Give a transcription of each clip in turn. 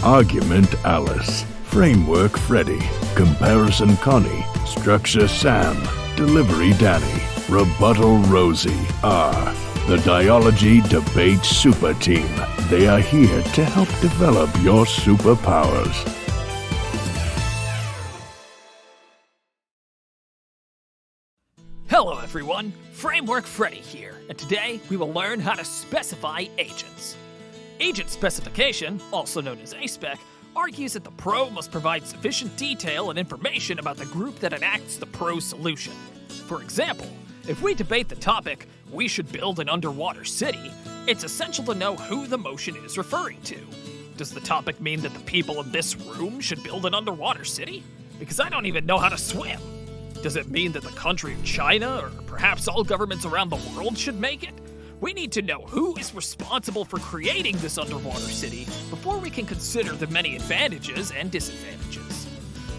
Argument Alice, Framework Freddy, Comparison Connie, Structure Sam, Delivery Danny, Rebuttal Rosie are the Dialogy Debate Super Team. They are here to help develop your superpowers. Hello everyone, Framework Freddy here, and today we will learn how to specify agents. Agent specification, also known as ASPEC, argues that the pro must provide sufficient detail and information about the group that enacts the pro solution. For example, if we debate the topic, we should build an underwater city, it's essential to know who the motion is referring to. Does the topic mean that the people in this room should build an underwater city? Because I don't even know how to swim. Does it mean that the country of China, or perhaps all governments around the world, should make it? We need to know who is responsible for creating this underwater city before we can consider the many advantages and disadvantages.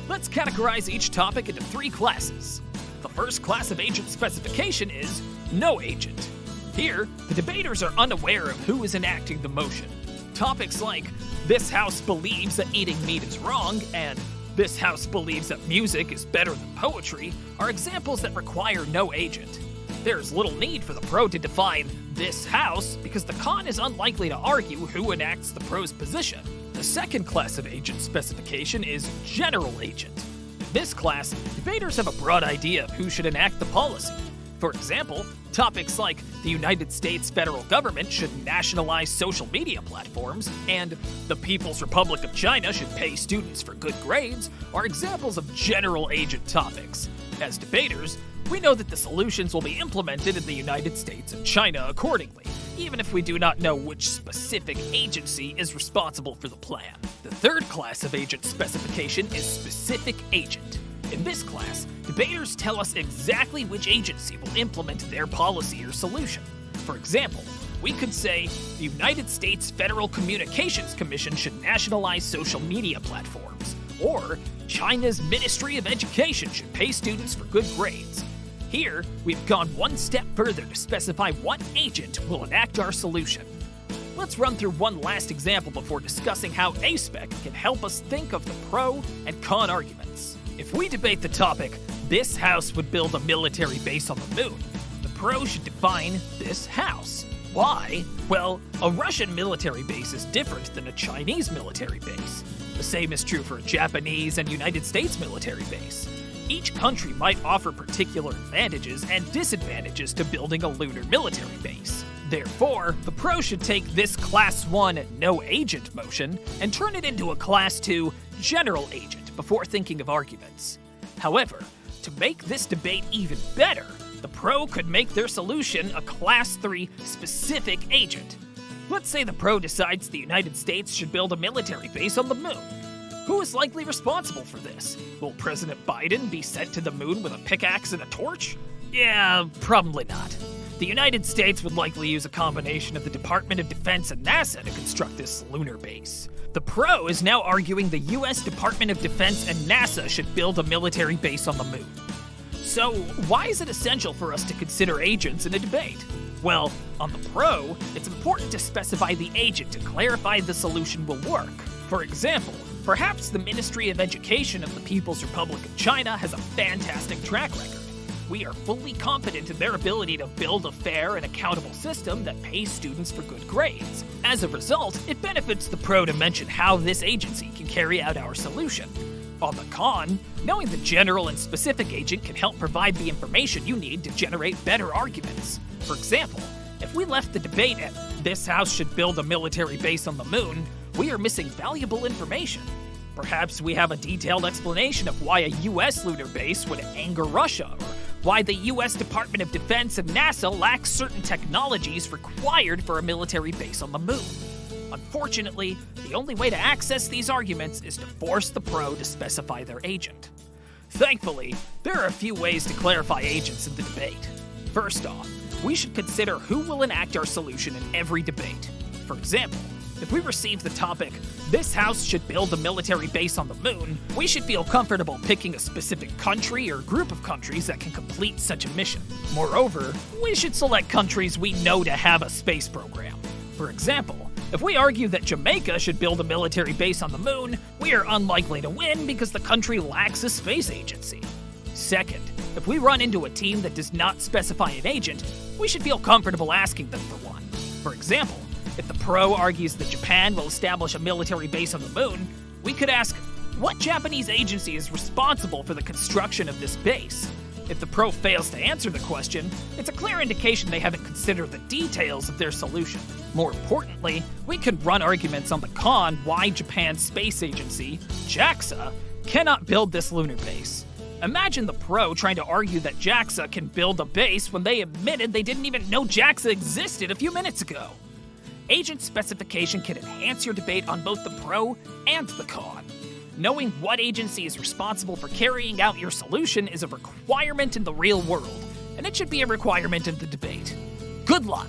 Let's categorize each topic into 3 classes. The first class of agent specification is no agent. Here, the debaters are unaware of who is enacting the motion. Topics like, this house believes that eating meat is wrong, and this house believes that music is better than poetry are examples that require no agent. There's little need for the pro to define this house because the con is unlikely to argue who enacts the pro's position. The second class of agent specification is general agent. In this class, debaters have a broad idea of who should enact the policy. For example, topics like the United States federal government should nationalize social media platforms and the People's Republic of China should pay students for good grades are examples of general agent topics. As debaters, we know that the solutions will be implemented in the United States and China accordingly, even if we do not know which specific agency is responsible for the plan. The third class of agent specification is specific agent. In this class, debaters tell us exactly which agency will implement their policy or solution. For example, we could say the United States Federal Communications Commission should nationalize social media platforms, or China's Ministry of Education should pay students for good grades. Here, we've gone one step further to specify what agent will enact our solution. Let's run through one last example before discussing how ASPEC can help us think of the pro and con arguments. If we debate the topic, this house would build a military base on the moon, the pro should define this house. Why? Well, a Russian military base is different than a Chinese military base. The same is true for a Japanese and United States military base. Each country might offer particular advantages and disadvantages to building a lunar military base. Therefore, the pro should take this Class 1 no agent motion and turn it into a Class 2 general agent before thinking of arguments. However, to make this debate even better, the pro could make their solution a Class 3 specific agent. Let's say the pro decides the United States should build a military base on the moon. Who is likely responsible for this? Will President Biden be sent to the moon with a pickaxe and a torch? Yeah, probably not. The United States would likely use a combination of the Department of Defense and NASA to construct this lunar base. The pro is now arguing the US Department of Defense and NASA should build a military base on the moon. So, why is it essential for us to consider agents in a debate? Well, on the pro, it's important to specify the agent to clarify the solution will work. For example, perhaps the Ministry of Education of the People's Republic of China has a fantastic track record. We are fully confident in their ability to build a fair and accountable system that pays students for good grades. As a result, it benefits the pro to mention how this agency can carry out our solution. On the con, knowing the general and specific agent can help provide the information you need to generate better arguments. For example, if we left the debate at this house should build a military base on the moon, we are missing valuable information. Perhaps we have a detailed explanation of why a US lunar base would anger Russia, or why the US Department of Defense and NASA lack certain technologies required for a military base on the moon. Unfortunately, the only way to access these arguments is to force the pro to specify their agent. Thankfully, there are a few ways to clarify agents in the debate. First off, we should consider who will enact our solution in every debate. For example, if we receive the topic, this house should build a military base on the moon, we should feel comfortable picking a specific country or group of countries that can complete such a mission. Moreover, we should select countries we know to have a space program. For example, If we argue that Jamaica should build a military base on the moon, we are unlikely to win because the country lacks a space agency. Second, if we run into a team that does not specify an agent, we should feel comfortable asking them for one. For example, if the pro argues that Japan will establish a military base on the moon, we could ask, what Japanese agency is responsible for the construction of this base? If the pro fails to answer the question, it's a clear indication they haven't considered the details of their solution. More importantly, we could run arguments on the con why Japan's space agency, JAXA, cannot build this lunar base. Imagine the pro trying to argue that JAXA can build a base when they admitted they didn't even know JAXA existed a few minutes ago. Agent specification can enhance your debate on both the pro and the con. Knowing what agency is responsible for carrying out your solution is a requirement in the real world, and it should be a requirement in the debate. Good luck!